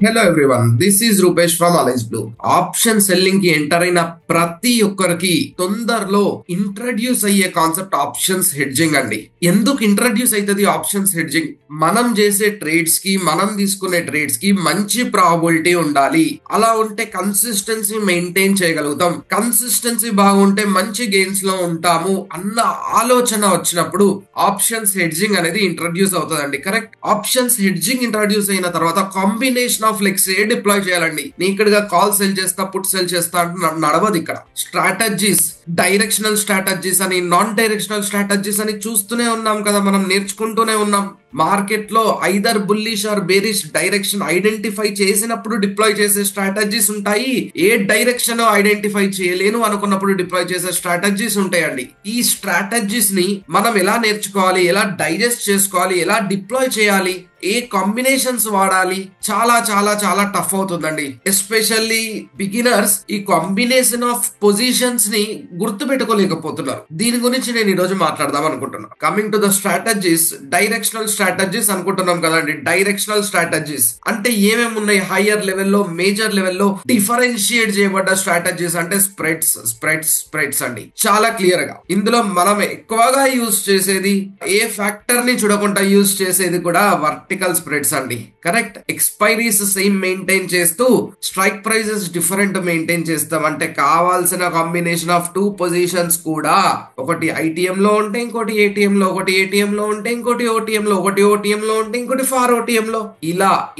Hello everyone, this is Rupesh from aligns blue. Option selling కి enter అయిన ప్రతి ఒక్కరికి తొందరలో ఇంట్రడ్యూస్ అయ్యే కాన్సెప్ట్ ఆప్షన్స్ హెడ్జింగ్ అండి. ఎందుకు ఇంట్రడ్యూస్ అవుతుంది ఆప్షన్స్ హెడ్జింగ్? మనం చేసే ట్రేడ్స్ కి, మనం తీసుకునే ట్రేడ్స్ కి మంచి ప్రాబిలిటీ ఉండాలి. అలా ఉంటే కన్సిస్టెన్సీ మెయింటైన్ చేయగలుగుతాం. కన్సిస్టెన్సీ బాగుంటే మంచి గెయిన్స్ లో ఉంటాము అన్న ఆలోచన వచ్చినప్పుడు ఆప్షన్స్ హెడ్జింగ్ అనేది ఇంట్రడ్యూస్ అవుతుందండి. కరెక్ట్. ఆప్షన్స్ హెడ్జింగ్ ఇంట్రడ్యూస్ అయిన తర్వాత కాంబినేషన్ ఆఫ్ లెగ్స్ డిప్లాయ్ చేయాలండి. నీ ఇక్కడగా కాల్ సెల్ చేస్తా, పుట్ సెల్ చేస్తా అంటే నడవదు. ఇక్కడ స్ట్రాటజీస్, డైరెక్షనల్ స్ట్రాటజీస్ అని, నాన్ డైరెక్షనల్ స్ట్రాటజీస్ అని చూస్తూనే ఉన్నాం కదా, మనం నేర్చుకుంటూనే ఉన్నాం. మార్కెట్ లో either bullish or bearish direction identify చేసినప్పుడు డిప్లాయ్ చేసే స్ట్రాటజీస్ ఉంటాయి. ఏ డైరెక్షన్ ఐడెంటిఫై చేయలేను అనుకున్నప్పుడు డిప్లాయ్ చేసే స్ట్రాటజీస్ ఉంటాయండి. ఈ స్ట్రాటజీస్ ని మనం ఎలా నేర్చుకోవాలి, ఎలా డైజెస్ట్ చేసుకోవాలి, ఎలా డిప్లాయ్ చేయాలి, ఏ కాంబినేషన్స్ వాడాలి, చాలా చాలా చాలా టఫ్ అవుతుందండి. ఎస్పెషల్లీ బిగినర్స్ ఈ కాంబినేషన్ ఆఫ్ పొజిషన్స్ ని గుర్తు పెట్టుకోలేకపోతున్నారు. దీని గురించి నేను ఈ రోజు మాట్లాడదాం అనుకుంటున్నాను. Coming to the strategies, directional strategies అనుకుంటున్నాం కదండి. డైరెక్షనల్ స్ట్రాటజీస్ అంటే ఏమేమి ఉన్నాయి? హైయర్ లెవెల్లో, మేజర్ లెవెల్లో డిఫరెన్షియేట్ చేయబడ్డ స్ట్రాటజీస్ అంటే స్ప్రెడ్స్ అండి. చాలా క్లియర్ గా ఇందులో మనం ఎక్కువగా యూజ్ చేసేది, ఏ ఫ్యాక్టర్ ని చూడకుండా యూజ్ చేసేది కూడా వర్టికల్ స్ప్రెడ్స్ అండి. కరెక్ట్. ఎక్స్పైరీస్ సేమ్ మెయింటైన్ చేస్తూ స్ట్రైక్ ప్రైజెస్ డిఫరెంట్ మెయింటైన్ చేస్తాం. అంటే కావాల్సిన కాంబినేషన్ ఆఫ్ టూ పొజిషన్స్ కూడా, ఒకటి ఐటీఎం లో ఉంటే ఇంకోటి ఏటీఎం లో, ఒకటి ఏటీఎం లో ఉంటే ఇంకోటి ఓటీఎం లో, ఒకటి ఓటీఎం లో ఉంటే ఇంకోటి ఫార్ ఓటీఎం లో,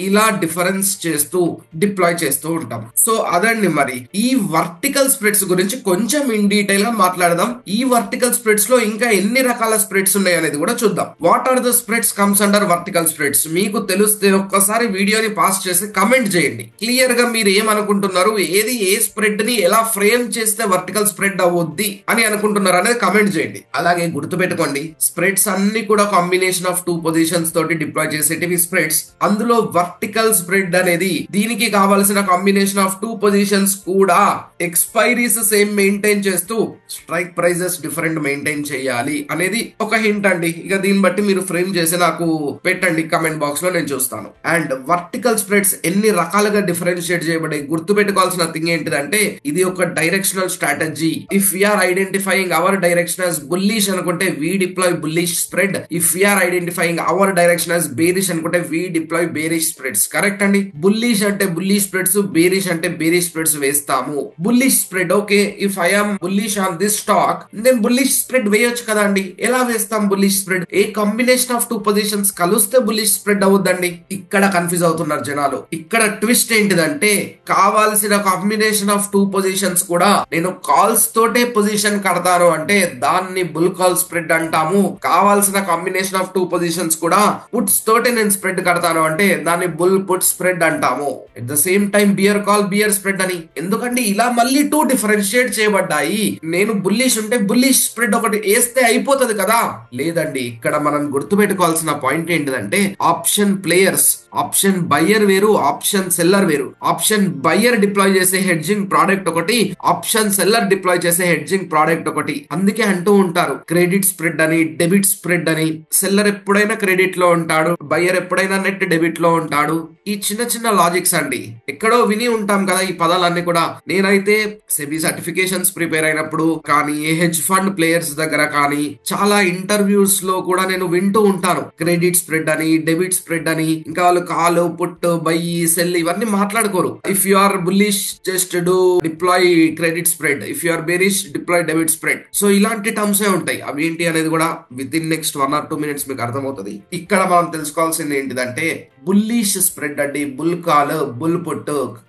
ఇలా డిఫరెన్స్ చేస్తూ డిప్లాయ్ చేస్తూ ఉంటాం. సో అదండి. మరి ఈ వర్టికల్ స్ప్రెడ్స్ గురించి కొంచెం ఇన్ డీటెయిల్ గా మాట్లాడదాం. ఈ వర్టికల్ స్ప్రెడ్స్ లో ఇంకా ఎన్ని రకాల స్ప్రెడ్స్ ఉన్నాయి అనేది కూడా చూద్దాం. What are the spreads comes under vertical spreads? మీకు తెలిస్తే ఒక్కసారి వీడియోని పాస్ చేసి కమెంట్ చేయండి. క్లియర్ గా మీరు ఏమనుకుంటున్నారు, ఏది ఏ స్ప్రెడ్ ని ఎలా ఫ్రేమ్ చేస్తే వర్టికల్ స్ప్రెడ్ అవుద్ది అని అనుకుంటున్నారు అనేది కమెంట్ చేయండి. అలాగే గుర్తుపెట్టుకోండి, స్ప్రెడ్స్ అన్ని కూడా కాంబినేషన్ ఆఫ్ టూ పొజిషన్స్ తోటి డిప్లాయ్ చేసేటివి స్ప్రెడ్స్. అందులో వర్టికల్ స్ప్రెడ్ అనేది దీనికి కావాల్సిన కాంబినేషన్ ఆఫ్ టూ పొజిషన్స్ కూడా ఎక్స్పైరీస్ సేమ్ మెయింటైన్ చేస్తూ స్ట్రైక్ ప్రైజెస్ డిఫరెంట్ మెయింటైన్ చేయాలి అనేది ఒక హింట్ అండి. ఇక దీన్ని బట్టి మీరు ఫ్రేమ్ చేసి నాకు పెట్టండి కమెంట్ బాక్స్ లో, నేను చూస్తాను. అండ్ వర్టికల్ స్ప్రెడ్స్ ఎన్ని రకాలుగా డిఫరెన్షియేట్ చేయబడే గుర్తు పెట్టుకోవాల్సిన థింగ్ ఏంటిదంటే, ఇది ఒక directional strategy. If we are identifying our direction as bullish అనుకుంటే we deploy bullish spread. If we are identifying our direction as bearish అనుకుంటే we deploy bearish spreads. Correct అండి. బుల్లిష్ అంటే బుల్లిష్ స్ప్రెడ్స్, బేరిష్ అంటే బేరిష్ స్ప్రెడ్స్ వేస్తాము. Bullish spread, okay, if I am bullish on this stock, నేను bullish spread వేయొచ్చు కదా అండి. ఎలా వేస్తాం బుల్లిష్ స్ప్రెడ్? A combination of two positions కలిస్తే బుల్లిష్ స్ప్రెడ్ అవుద్దండి. ఇక్కడ కన్ఫ్యూజ్ అవుతున్నారు జనాలు. ఇక్కడ ట్విస్ట్ ఏంటిదంటే, కావాల్సిన కాంబినేషన్ ఆఫ్ టూ పొజిషన్స్ కూడా నేను కాల్స్ తోటే పొజిషన్ కడతాను అంటే దాన్ని బుల్ కాల్ స్ప్రెడ్ అంటాము. కావాల్సిన కాంబినేషన్ ఆఫ్ టూ పొజిషన్స్ కూడా పుట్స్ తోటే నేను స్ప్రెడ్ కడతాను అంటే దాన్ని బుల్ పుట్ స్ప్రెడ్ అంటాము. At the same time bear call bear spread అని. ఎందుకంటే ఇలా మళ్ళీ టూ డిఫరెన్షియేట్ చేయబడ్డాయి. నేను బుల్లిష్ ఉంటే బుల్లిష్ స్ప్రెడ్ ఒకటి వేస్తే అయిపోతుంది కదా. లేదండి, ఇక్కడ మనం గుర్తుపెట్టుకోవాల్సిన పాయింట్ ఏంటిదంటే, ఆప్షన్ ప్లేయర్స్, ఆప్షన్ బయ్యర్ వేరు, ఆప్షన్ సెల్లర్ వేరు. ఆప్షన్ బయ్యర్ డిప్లాయ్ చేసే హెడ్జింగ్ ప్రోడక్ట్ ఒకటి, ఆప్షన్ సెల్లర్ డిప్లాయ్ చేసే హెడ్జింగ్ ప్రోడక్ట్ ఒకటి. అందుకే అంటూ ఉంటారు క్రెడిట్ స్ప్రెడ్ అని, డెబిట్ స్ప్రెడ్ అని. సెల్లర్ ఎప్పుడైనా క్రెడిట్ లో ఉంటాడు, బయ్యర్ ఎప్పుడైనా నెట్ డెబిట్ లో ఉంటాడు. ఈ చిన్న చిన్న లాజిక్స్ అండి, ఎక్కడో విని ఉంటాం కదా ఈ పదాలన్నీ కూడా. నేనైతే సెబీ సర్టిఫికేషన్స్ ప్రిపేర్ అయినప్పుడు కానీ, హెడ్జ్ ఫండ్ ప్లేయర్స్ దగ్గర కానీ, చాలా ఇంటర్వ్యూస్ లో కూడా నేను వింటూ ఉంటాను క్రెడిట్ స్ప్రెడ్ అని, డెబిట్ స్ప్రెడ్ అని. ఇంకా వాళ్ళు కాల్, పుట్, బై, సెల్ ఇవన్నీ మాట్లాడుకోరు. If you are bullish just do deploy credit spread, if you are bearish deploy debit spread. So ఇలాంటి టర్మ్స్ ఏ ఉంటాయి. అవి ఏంటి అనేది కూడా within next 1 or 2 minutes మీకు అర్థమవుతుంది. ఇక్కడ మనం తెలుసుకోవాల్సింది ఏంటిదంటే, బుల్లిష్ స్ప్రెడ్ అండి, బుల్ కాల్, బుల్ పుట్.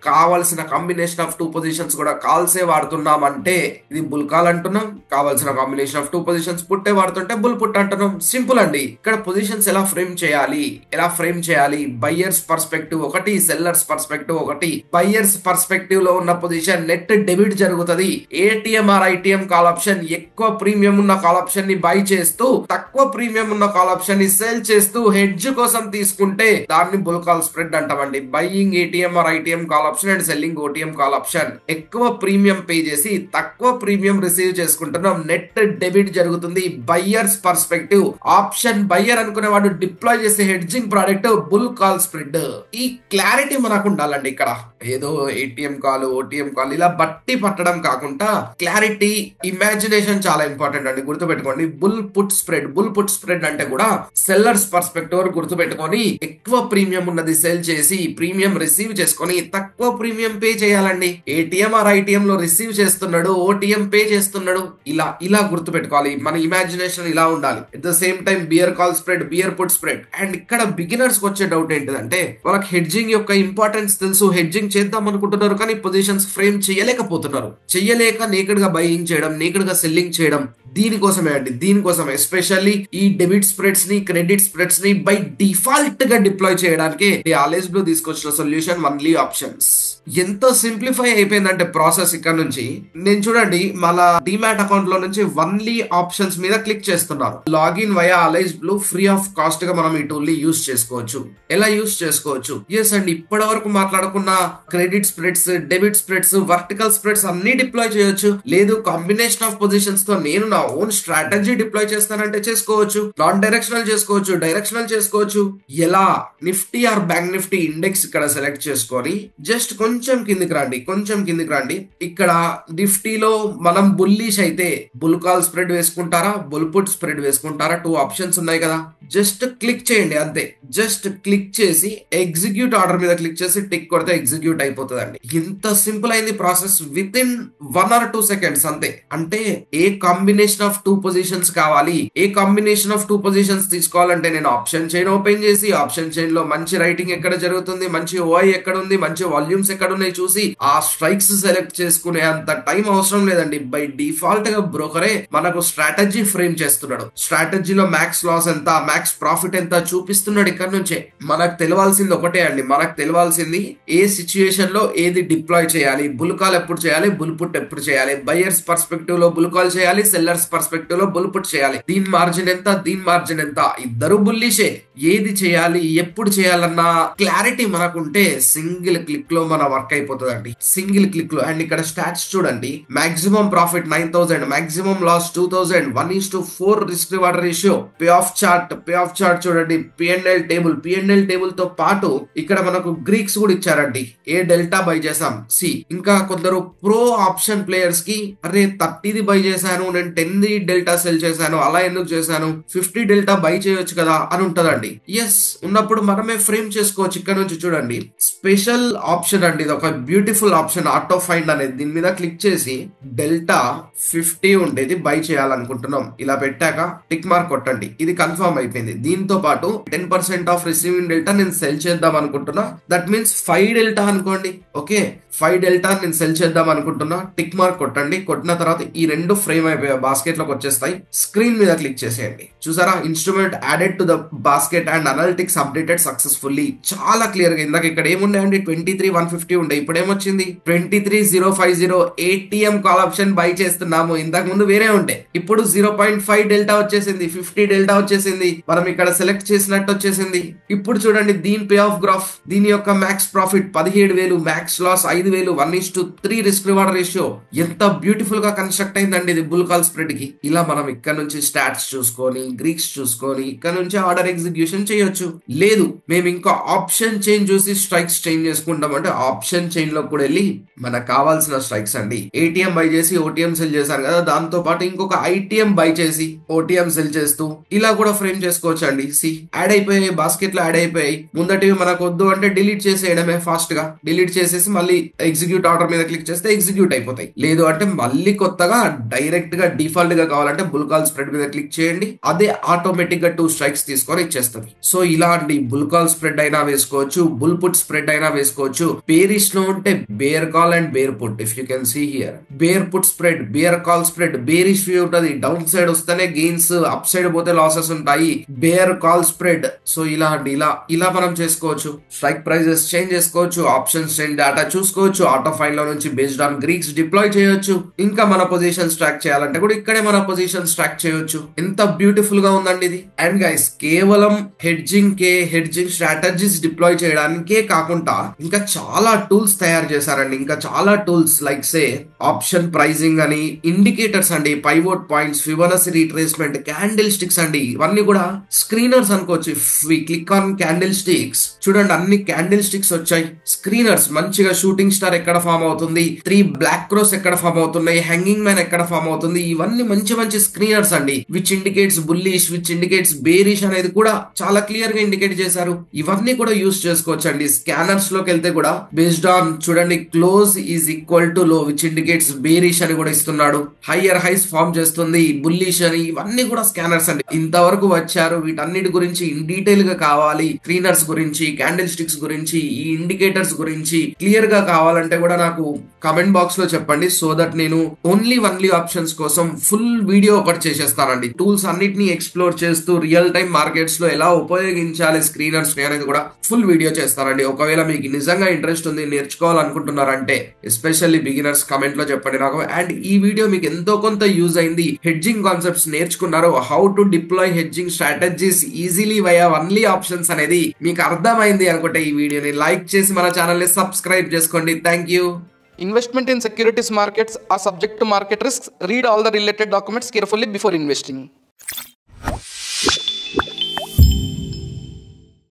కావాల్సిన కాంబినేషన్ ఆఫ్ టూ పొజిషన్స్ కూడా కాల్సే వాడుతున్నాం అంటే ఇది బుల్ కాల్ అంటున్నాం. కావాల్సిన కాంబినేషన్ ఆఫ్ టూ పొజిషన్స్ పుట్టే వాడుతుంటే బుల్ పుట్ అంటున్నాం. సింపుల్ అండి. ఇక్కడ పొజిషన్స్ ఎలా ఫ్రేమ్ చేయాలి, బయ్యర్స్ పర్స్పెక్టివ్ ఒకటి, సెల్లర్స్ పర్స్పెక్టివ్ ఒకటి. బయ్యర్స్ పర్స్పెక్టివ్ లో ఉన్న పొజిషన్ నెట్ డెబిట్ జరుగుతుంది. ATM or ITM call option ఎక్కువ ప్రీమియం ఉన్న కాల్ ఆప్షన్ ని బై చేస్తూ, తక్కువ ప్రీమియం ఉన్న కాల్ ఆప్షన్ ని సెల్ సెల్ చేస్తూ హెడ్జ్ కోసం తీసుకుంటే దాన్ని బుల్ కాల్ స్ప్రెడ్ అంటామండి. Buying ATM or ITM call option and selling OTM call option. ఎక్కువ ప్రీమియం పే చేసి తక్కువ ప్రీమియం రిసీవ్ చేసుకుంటున్నాం. నెట్ డెబిట్ జరుగుతుంది. బయ్యర్స్ పర్స్పెక్టివ్ ఆప్షన్ బయ్యర్ అనుకునే వాడు డిప్లాయ్ చేసే hedging product bull call spread. ఈ క్లారిటీ మనకు ఉండాలండి. ఇక్కడ ఏదో ఏటీఎం కాల్ ఓటీఎం కాల్ ఇలా బట్టి పట్టడం కాకుండా క్లారిటీ, ఇమాజినేషన్ చాలా ఇంపార్టెంట్ అండి. గుర్తుపెట్టుకోండి. Bull put spread. Bull put spread అంటే కూడా సెల్లర్స్ పర్స్పెక్టివ్ గుర్తుపెట్టుకొని ఎక్కువ ప్రీమియం ఉన్నది సెల్ చేసి ప్రీమియం రిసీవ్ చేసుకొని తక్కువ ప్రీమియం పే చేయాలండి. ఏటీఎం ఆర్ ఐటీఎం లో రిసీవ్ చేస్తున్నాడు, ఓటీఎం పే చేస్తున్నాడు. ఇలా గుర్తుపెట్టుకోవాలి. మన ఇమాజినేషన్ ఇలా ఉండాలి. At the same time bear call spread, bear put spread. And ఇక్కడ బిగినర్స్ వచ్చే డౌట్ ఏంటిదంటే వాళ్ళకి హెడ్జింగ్ యొక్క ఇంపార్టెన్స్ తెలుసు, హెడ్జింగ్ చేద్దాం అనుకుంటున్నారు కానీ పొజిషన్స్ ఫ్రేమ్ చేయలేకపోతున్నారు. చేయలేక నేకెడ్ గా బయింగ్ చేయడం, నేకెడ్ గా సెల్లింగ్ చేయడం. దీనికోసమే అండి, దీనికోసమే ఎస్పెషల్లీ ఈ డెబిట్ స్ప్రెడ్స్ ని, క్రెడిట్ స్ప్రెడ్స్ ని బై డిఫాల్ట్ గా డిప్లాయ్ చేయడానికి ఆల్వేస్ బ్లూ తీసుకొచ్చిన సొల్యూషన్ ఓన్లీ ఆప్షన్స్. ఎంత సింప్లిఫై అయిపోయిందంటే ప్రాసెస్ ఇక్కడ నుంచి. నేను చూడండి మన డిమాట్ అకౌంట్ లో నుంచి ఓన్లీ ఆప్షన్స్ మీద క్లిక్ చేస్తున్నాను. Login via Alice Blue free of cost గా మనం ఈ టూల్ ని యూస్ చేసుకోవచ్చు. ఎలా యూస్ చేసుకోవచ్చు? ఎస్ అండి, ఇప్పటి వరకు మాట్లాడుకున్న credit spreads, debit spreads, vertical spreads అన్ని డిప్లాయ్ చేయొచ్చు. లేదు కాంబినేషన్ ఆఫ్ పొజిషన్స్ తో నేను నా ఓన్ స్ట్రాటజీ డిప్లాయ్ చేస్తానంటే చేసుకోవచ్చు. నాన్ డైరెక్షనల్ చేసుకోవచ్చు, డైరెక్షనల్ చేసుకోవచ్చు. ఎలా? Nifty or bank Nifty index ఇక్కడ సెలెక్ట్ చేసుకొని జస్ట్ కొంచెం కిందికి రండి. ఇక్కడ నిఫ్టీలో మనం బుల్లిష్ అయితే బుల్ కాల్ స్ప్రెడ్ వేసుకుంటారా, బుల్ పుట్ స్ప్రెడ్ వేసుకుంటారా? 2 ఆప్షన్స్ ఉన్నాయి కదా. జస్ట్ క్లిక్ చేయండి అంతే. జస్ట్ క్లిక్ చేసి ఎగ్జిక్యూట్ ఆర్డర్ మీద క్లిక్ చేసి టిక్ కొడితే ఎగ్జిక్యూట్ అయిపోతుందండి. ఇంత సింపుల్ అయింది process. With in 1 or 2 seconds అంతే. అంటే ఏ కాంబినేషన్ ఆఫ్ 2 పొజిషన్స్ కావాలి, ఏ కాంబినేషన్ ఆఫ్ 2 పొజిషన్స్ తీసుకోవాలంటే నేను ఆప్షన్ చైన్ ఓపెన్ చేసి ఆప్షన్ చైన్ లో మంచి రైటింగ్ ఎక్కడ జరుగుతుంది, మంచి ఓఐ ఎక్కడ ఉంది, మంచి వాల్యూమ్స్ ఎక్కడ ఉన్నాయి చూసి ఆ స్ట్రైక్స్ సెలెక్ట్ చేసుకునే అంత టైం అవసరం లేదండి. బై డిఫాల్ట్ గా బ్రోకరే మనకు స్ట్రాటజీ ఫ్రేమ్ చేస్తున్నాడు. స్ట్రాటజీలో మ్యాక్స్ లాస్ ఎంత, మ్యాక్స్ ప్రాఫిట్ ఎంత చూపిస్తున్నాడు. ఇక్కడ నుంచే మనకు తెలియాల్సింది ఒకటే అండి. మనకు తెలియాల్సింది ఏ సిచ్యుయేషన్ లో ఏది డిప్లాయ్ చేయాలి, బుల్ కాల్ ఎప్పుడు చేయాలి, బుల్ పుట్ ఎప్పుడు చేయాలి. బయర్స్ పర్స్పెక్టివ్ లో బుల్ కాల్ చేయాలి, సెల్లర్స్ పర్స్పెక్టివ్ లో బుల్ పుట్ చేయాలి. దీని మార్జిన్ ఎంత, దీని మార్జిన్ ఎంత, ఇద్దరు బుల్లిషే. ఏది చేయాలి, ఎప్పుడు చేయాలన్న క్లారిటీ మనకుంటే సింగిల్ క్లిక్ లో మన వర్క్ అయిపోతుందండి. సింగిల్ క్లిక్ లో. అండ్ ఇక్కడ స్టాట్స్ చూడండి. Maximum profit 9,000, maximum loss 2,000, 1:4 risk reward ratio. Pay off chart చూడండి. పిఎన్ఎల్ టేబుల్ తో పాటు ఇక్కడ మనకు గ్రీక్స్ కూడా ఇచ్చారండి. ఏ డెల్టా బై చేసాం సి. ఇంకా కొందరు ప్రో ఆప్షన్ ప్లేయర్స్ కి అరే 30ది బై చేశాను, నేను 10ది డెల్టా సెల్ చేశాను, అలా ఎందుకు చేశాను, 50 డెల్టా బై చేయొచ్చు కదా అని ఉంటదండి. ఎస్, ఉన్నప్పుడు మనమే ఫ్రేమ్ చేసుకోవచ్చు. ఇక్కడ నుంచి చూడండి స్పెషల్ ఆప్షన్ అండి. ఇది ఒక బ్యూటిఫుల్ ఆప్షన్, ఆటో ఫైండ్ అనేది. దీని మీద క్లిక్ చేసి డెల్టా 50 ఉండేది బై చేయాలనుకుంటున్నాం. ఇలా పెట్టాక టిక్ మార్క్ కొట్టండి. ఇది కన్ఫర్మ్ అయిపోయింది. దీంతో పాటు 10% ఆఫ్ రిసీవింగ్ డెల్టా నేను సెల్ చేద్దాం అనుకుంటున్నా. దట్ మీన్స్ 5 డెల్టా అనుకోండి. ఓకే, 5 డెల్టా నేను సెల్ చేద్దాం అనుకుంటున్నా. టిక్ మార్క్ కొట్టండి. కొట్టిన తర్వాత ఈ 2 ఫ్రేమ్ అయిపోయాయి, బాస్కెట్ లోకి వచ్చేస్తాయి. స్క్రీన్ మీద క్లిక్ చేసేయండి. చూసారా, instrument added to the basket and analytics updated successfully. చాలా క్లియర్ గా. ఇందాక ఇక్కడ ఏముండే 23,150 ఉండే, ఇప్పుడు ఏమొచ్చింది 23,050. ఏటీఎం కాల్ ఆప్షన్ బై చేస్తున్నాము. ఇంతకు ముందు వేరే ఉండే, ఇప్పుడు 0.5 డెల్టా వచ్చేసింది, 50 డెల్టా వచ్చేసింది. మనం ఇక్కడ సెలెక్ట్ చేసినట్టు వచ్చేసింది. ఇప్పుడు చూడండి దీని పే ఆఫ్ గ్రాఫ్. దీని యొక్క max profit 17,000, max loss 5,000, 1:3 risk reward ratio. ఎంత బ్యూటిఫుల్ గా కన్స్ట్రక్ట్ అయిందండి ఇది బుల్ కాల్ స్ప్రెడ్ కి. ఇలా మనం ఇక్కడ నుంచి స్టాట్స్ చూసుకొని, గ్రీక్స్ చూసుకొని ఇక్కడ నుంచి ఆర్డర్ ఎగ్జిక్యూషన్ చేయొచ్చు. లేదు మేము ఇంకా ఆప్షన్ చైన్ చూసి స్ట్రైక్స్ చేంజ్ చేసుకుంటాం అంటే ఆప్షన్ చైన్ లో కూడా వెళ్ళి మనకు కావాల్సిన స్ట్రైక్స్ అండి. ఏటీఎం బై చేసి ఓటీఎం సెల్ చేశాను కదా, దాంతో పాటు ఇంకొక ఐటీఎం బై చేసి ఓటీఎం సెల్ చేస్తూ ఇలా కూడా ఫ్రేమ్ చేసుకోవచ్చు అండి. సి యాడ్ అయిపోయాయి, బాస్కెట్ లో యాడ్ అయిపోయాయి. ముందటివి మనకు వద్దు అంటే డిలీట్ చేసేయడమే ఫాస్ట్ గా. డిలీట్ చేసేసి మళ్ళీ ఎగ్జిక్యూట్ ఆర్డర్ మీద క్లిక్ చేస్తే ఎగ్జిక్యూట్ అయిపోతాయి. లేదు అంటే మళ్ళీ కొత్తగా డైరెక్ట్ గా డిఫాల్ట్ గా కావాలంటే బుల్ కాల్ స్ప్రెడ్ మీద క్లిక్ చేయండి. అదే ఆటోమేటిక్ గా 2 స్ట్రైక్స్ తీసుకొని ఇచ్చేస్తుంది. సో ఇలా అండి బుల్ కాల్ స్ప్రెడ్ అయినా వేసుకోవచ్చు, బుల్ పుట్ స్ప్రెడ్ అయినా వేసుకోవచ్చు. బేరిష్ లో ఉంటే bear call and bear put. If you can see here bear put spread, bear call spread. Bearish view ఉంటది, డౌన్ సైడ్ వస్తేనే గెయిన్స్, అప్ సైడ్ పోతే లాసెస్ ఉంటాయి. Bear call spread. సో ఇలా అండి, ఇలా మనం చేసుకోవచ్చు. స్ట్రైక్ ప్రైజెస్ చేంజ్ చేసుకోవచ్చు, ఆప్షన్స్ చేంజ్, డేటా చూసుకోవచ్చు. చేసుకోవచ్చు. ఆటోఫైన్ లో నుంచి బేస్డ్ ఆన్ గ్రీక్స్ డిప్లాయ్ చేయొచ్చు. ఇంకా మన పొజిషన్స్ ట్రాక్ చేయాలంటే కూడా ఇక్కడే మన పొజిషన్స్ ట్రాక్ చేయొచ్చు. ఎంత బ్యూటిఫుల్ గా ఉందండి ఇది. అండ్ గైస్ కేవలం హెడ్జింగ్ స్ట్రాటజీస్ డిప్లాయ్ చేయడానికే కాకుండా ఇంకా చాలా టూల్స్ తయారు చేశారండి. ఇంకా చాలా tools like say option pricing అని, ఇండికేటర్స్ అండి, pivot points, Fibonacci retracement, candlesticks అండి. ఇవన్నీ కూడా స్క్రీనర్స్ అనుకోవచ్చు. If we click on candlesticks చూడండి, అన్ని క్యాండిల్ స్టిక్స్ వచ్చాయి. స్క్రీనర్స్ మంచిగా షూటింగ్ స్టార్ ఎక్కడ ఫామ్ అవుతుంది, 3 బ్లాక్ క్రోస్ ఎక్కడ ఫామ్ అవుతున్నాయి, హ్యాంగింగ్ మ్యాన్ ఎక్కడ ఫామ్ అవుతుంది, ఇవన్నీ మంచి మంచి స్క్రీనర్స్ అండి. Which indicates bullish, which indicates bearish అనేది కూడా చాలా క్లియర్ గా ఇండికేట్ చేశారు. ఇవన్నీ కూడా యూస్ చేసుకోవచ్చు అండి. స్కానర్స్ లోకి వెళ్తే కూడా బేస్డ్ ఆన్ చూడండి, క్లోజ్ ఈజ్ ఈక్వల్ టు లో విచ్ ఇండికేట్స్ బేరిష్ అని కూడా ఇస్తున్నాడు. హైయర్ హైస్ ఫామ్ చేస్తుంది, బుల్లిష్ అని, ఇవన్నీ కూడా స్కానర్స్ అండి. ఇంతవరకు వచ్చారు. వీటన్నిటి గురించి ఇన్ డీటెయిల్ గా కావాలి, స్క్రీనర్స్ గురించి, క్యాండిల్ స్టిక్స్ గురించి, ఈ ఇండికేటర్స్ గురించి క్లియర్ గా కావాలంటే కూడా నాకు కమెంట్ బాక్స్ లో చెప్పండి. సో దట్ నేను ఓన్లీ ఆప్షన్స్ కోసం ఫుల్ వీడియో ఒకటి చేసేస్తానండి. టూల్స్ అన్నిటిని ఎక్స్ప్లోర్ చేస్తూ రియల్ టైం మార్కెట్స్ లో ఎలా ఉపయోగించాలి స్క్రీనర్స్ అనేది కూడా ఫుల్ వీడియో చేస్తానండి. ఒకవేళ మీకు నిజంగా ఇంట్రెస్ట్ ఉంది, నేర్చుకోవాలనుకుంటున్నారంటే ఎస్పెషల్లీ బిగినర్స్ కమెంట్ లో చెప్పండి నాకు. అండ్ ఈ వీడియో మీకు ఎంతో కొంత యూజ్ అయింది, హెడ్జింగ్ కాన్సెప్ట్స్ నేర్చుకున్నారు, how to deploy hedging strategies easily via only options అనేది మీకు అర్థమైంది అనుకుంటే ఈ వీడియోని లైక్ చేసి మన ఛానల్ ని సబ్స్క్రైబ్ చేసుకోండి. Thank you. Investment in securities markets are subject to market risks. Read all the related documents carefully before investing.